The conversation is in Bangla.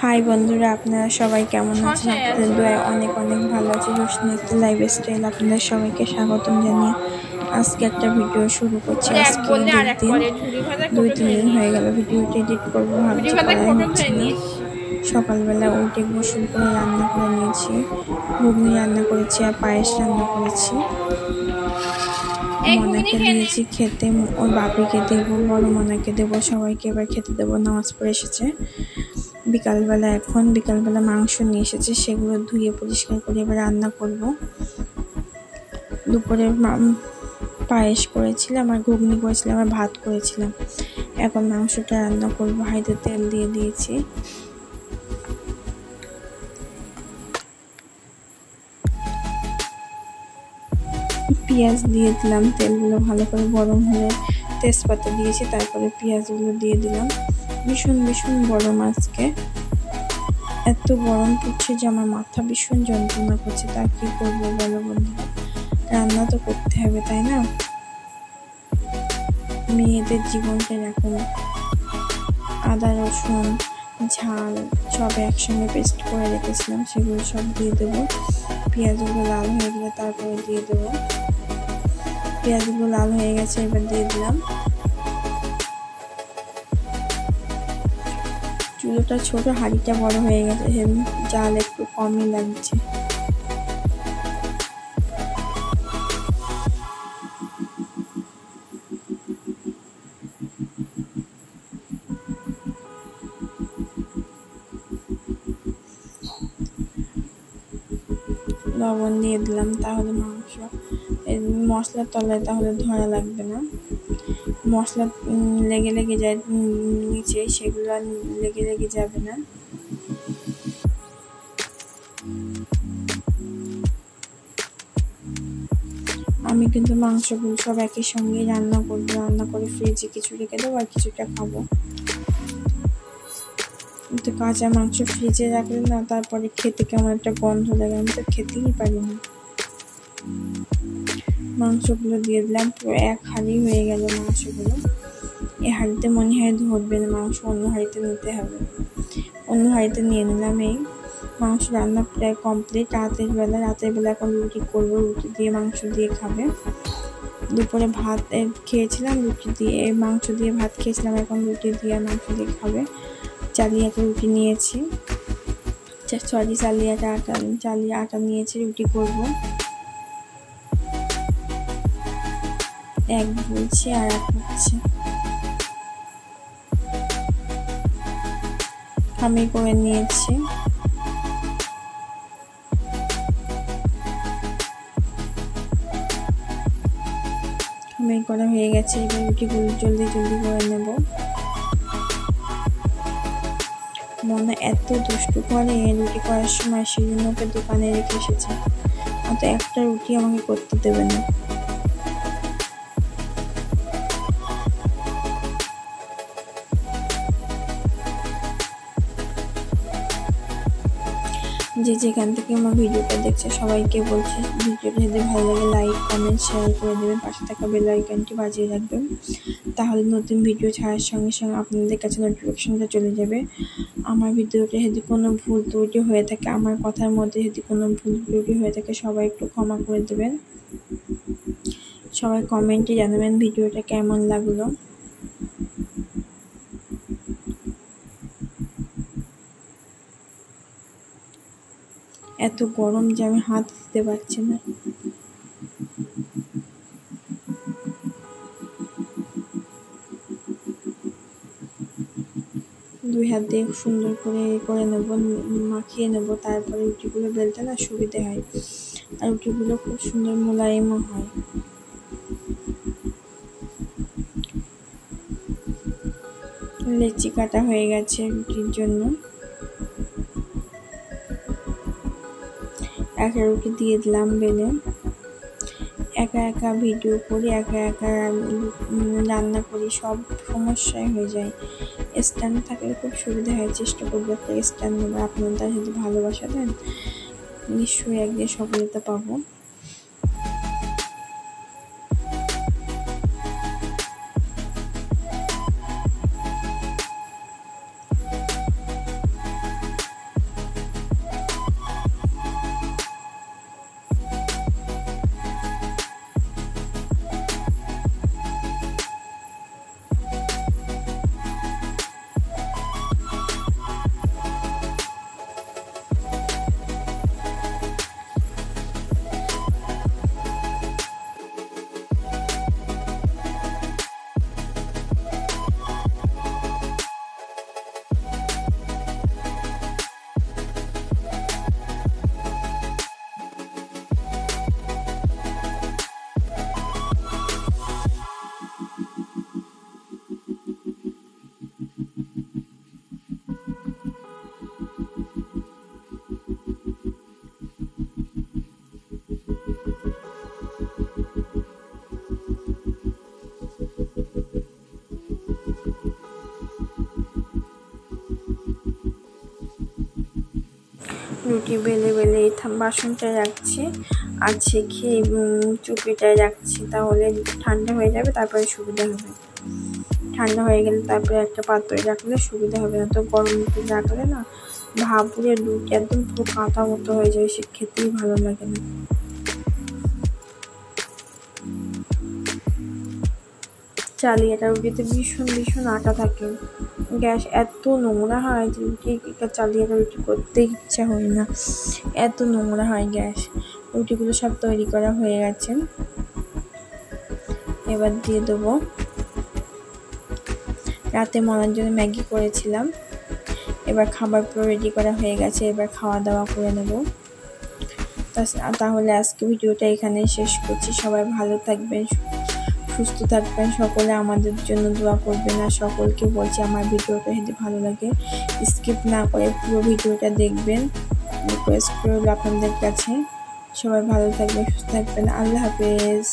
হাই বন্ধুরা, আপনারা সবাই কেমন আছেন? আপনাদের দোয়ায় অনেক অনেক ভালো আছে। রোশনি একটা লাইফস্টাইল আপনাদের সবাইকে স্বাগতম জানিয়ে আজকে একটা ভিডিও শুরু করছি। আজকে ঈদের দিন, 2-3 দিন হয়ে গেল ভিডিওটি এডিট করবো ভাবছি, করাই হচ্ছে না। সকালবেলা উঠে গোসল করে রান্না করে নিয়েছি, ঘুগনি রান্না করেছি আর পায়েস রান্না করেছি। মনাকে দিয়েছি খেতে, ওর বাপিকে দেবো, বড় মনাকে দেবো, সবাইকে এবার খেতে দেবো। নামাজ পড়ে এসেছে। বিকালবেলা মাংস নিয়ে এসেছে, সেগুলো ধুয়ে পরিষ্কার করে এবার রান্না করব। দুপুরে পায়েস করেছিলাম আর ঘুগনি করেছিলাম আর ভাত করেছিলাম। এখন মাংসটা রান্না করবো। হাঁড়িতে তেল দিয়ে দিয়েছি। পেঁয়াজ দিয়ে দিলাম, তেলগুলো ভালো করে গরম হলে তেজপাতা দিয়েছি, তারপরে পেঁয়াজগুলো দিয়ে দিলাম। ভীষণ গরম আজকে, এত গরম পড়ছে যে আমার মাথা ভীষণ যন্ত্রণা করছে। তা কি করবো বলো বন্ধুরা, রান্না তো করতে হবে, তাই না? মেয়েদের জীবনটা এরকম। আদা রসুন ঝাল সব একসঙ্গে পেস্ট করে রেখেছিলাম, সেগুলো সব দিয়ে দেবো। পেঁয়াজগুলো লাল হয়ে গেলে তারপরে দিয়ে দেবো। পেঁয়াজগুলো লাল হয়ে গেছে, এবার দিয়ে দিলাম। চুলোটা ছোট, হাঁড়িটা বড় হয়ে গেছে, জাল একটু কমই লাগছে। লবণ দিয়ে দিলাম, তাহলে মাংস মশলার তলায় তাহলে ধরা লাগবে না। মশলা লেগে যায় নিচে, সেগুলো আর লেগে যাবে না। আমি কিন্তু মাংসগুলো সব একই সঙ্গে রান্না করবো। রান্না করে ফ্রিজে কিছু রেখে দেবো আর কিছুটা খাবো। কিন্তু কাঁচা মাংস ফ্রিজে রাখলে না, তারপরে খেতে কেমন একটা গন্ধ লাগে, আমি তো খেতেই পারি না। মাংসগুলো দিয়ে দিলাম, পুরো এক হাঁড়ি হয়ে গেল মাংসগুলো। এই হাঁড়িতে মনে হয় ধরবে না, মাংস অন্য হাঁড়িতে নিতে হবে। অন্য হাঁড়িতে নিয়ে নিলাম। এই মাংস রান্না প্রায় কমপ্লিট। রাতের বেলা এখন রুটি করবো, রুটি দিয়ে মাংস দিয়ে খাবে। দুপুরে ভাত খেয়েছিলাম, রুটি দিয়ে মাংস দিয়ে ভাত খেয়েছিলাম, এখন রুটি দিয়ে মাংস দিয়ে খাবে। চালিয়ে রুটি নিয়েছি, চালিয়ে আটা নিয়েছি, রুটি করব। এক বলছি আর এক হচ্ছে, আমি করে নিয়েছি। আমি করা হয়ে গেছে, এবার রুটিগুলো জলদি করে নেব। মনে এত দুষ্টু করে রুটি করার সময়, সেই জন্য ওকে দোকানে রেখে এসেছে। অত একটা রুটি আমাকে করতে দেবে না। যে যেখান থেকে আমার ভিডিওটা দেখছে সবাইকে বলছি, ভিডিওটা যদি ভালো লাগে লাইক কমেন্ট শেয়ার করে দেবেন, পাশে থাকা বেল আইকনটি বাজিয়ে রাখবেন, তাহলে নতুন ভিডিও ছাড়ার সঙ্গে সঙ্গে আপনাদের কাছে নোটিফিকেশনটা চলে যাবে। আমার ভিডিওতে যদি কোনো ভুল ত্রুটি হয়ে থাকে, আমার কথার মধ্যে যদি কোনো ভুল ত্রুটি হয়ে থাকে, সবাই একটু ক্ষমা করে দেবেন। সবাই কমেন্টে জানাবেন ভিডিওটা কেমন লাগলো। এত গরম যে আমি হাত দিতে পারছি না। দুই হাত দিয়ে সুন্দর করে নেব, মাখিয়ে নেব, তারপরে রুটিগুলো বেলতে না সুবিধে হয়, আর রুটিগুলো খুব সুন্দর মোলায়েমও হয়। লেচি কাটা হয়ে গেছে রুটির জন্য। একটা রুটি দিয়ে দিলাম বেলে। একা ভিডিও করি, একা রান্না করি, সব সমস্যায় হয়ে যায়। স্ট্যান্ড থাকলে খুব সুবিধা হয়। চেষ্টা করবো একটা স্ট্যান্ড নেবার। আপনারা যদি ভালোবাসা দেন, নিশ্চয়ই একদিন সফলতা পাবো। রুটি বেলে বেলে এই বাসনটায় রাখছি আর ছেঁকে চুপিটায় রাখছি, তাহলে ঠান্ডা হয়ে যাবে, তারপরে সুবিধা হবে। ঠান্ডা হয়ে গেলে তারপরে একটা পাত্রে রাখলে সুবিধা হবে, না তো গরম রাখলে না ভাপুরে রুটি একদম পুরো কাঁথা মতো হয়ে যায়, সে খেতেই ভালো লাগে না। চালিয়াটা রুটিতে ভীষণ ভীষণ আটা থাকে, গ্যাস এত নোংরা হয় যে চালিয়াটা রুটি করতে ইচ্ছা হয় না, এত নোংরা হয় গ্যাস। রুটিগুলো সব তৈরি করা হয়ে গেছে, এবার দিয়ে দেবো। রাতে মনার জন্য ম্যাগি করেছিলাম, এবার খাবার পুরো রেডি করা হয়ে গেছে, এবার খাওয়া দাওয়া করে নেব। তাহলে আজকে ভিডিওটা এখানে শেষ করছি। সবাই ভালো থাকবেন, সুস্থ থাকবেন, সকলে আমাদের জন্য দোয়া করবেন। আর সকলকে বলছি আমার ভিডিওটা যদি ভালো লাগে স্কিপ না করে পুরো ভিডিওটা দেখবেন, রিকোয়েস্ট করব আপনাদের কাছে। সবাই ভালো থাকবেন, সুস্থ থাকবেন। আল্লাহ হাফেজ।